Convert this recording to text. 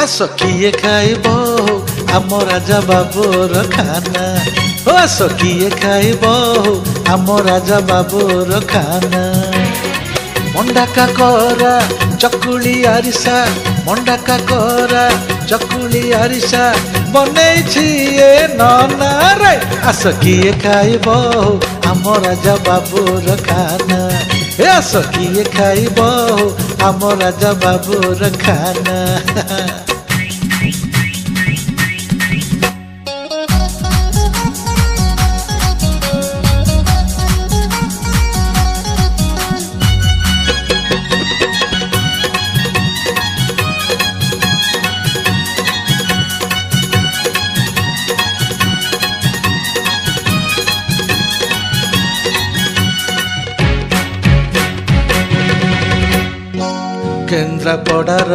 ଆସ କିଏ ଖାଇବ ଆମ ରାଜା ବାବୁର ଖାନା। ଓ ଆସ କିଏ ଖାଇବ ଆମ ରାଜା ବାବୁର ଖାନା। ମଣ୍ଡା କାକରା ଚକୁଳି ଆରିସା, ମଣ୍ଡା କାକରା ଚକୁଳି ଆରିସା ବନେଇଛି ଏ ନନା ରେ। ଆସ କିଏ ଖାଇବ ଆମ ରାଜା ବାବୁର ଖାନା। ଏ ଆସ କିଏ ଖାଇବ ଆମ ରାଜା ବାବୁର ଖାନା। କେନ୍ଦ୍ରାପଡ଼ାର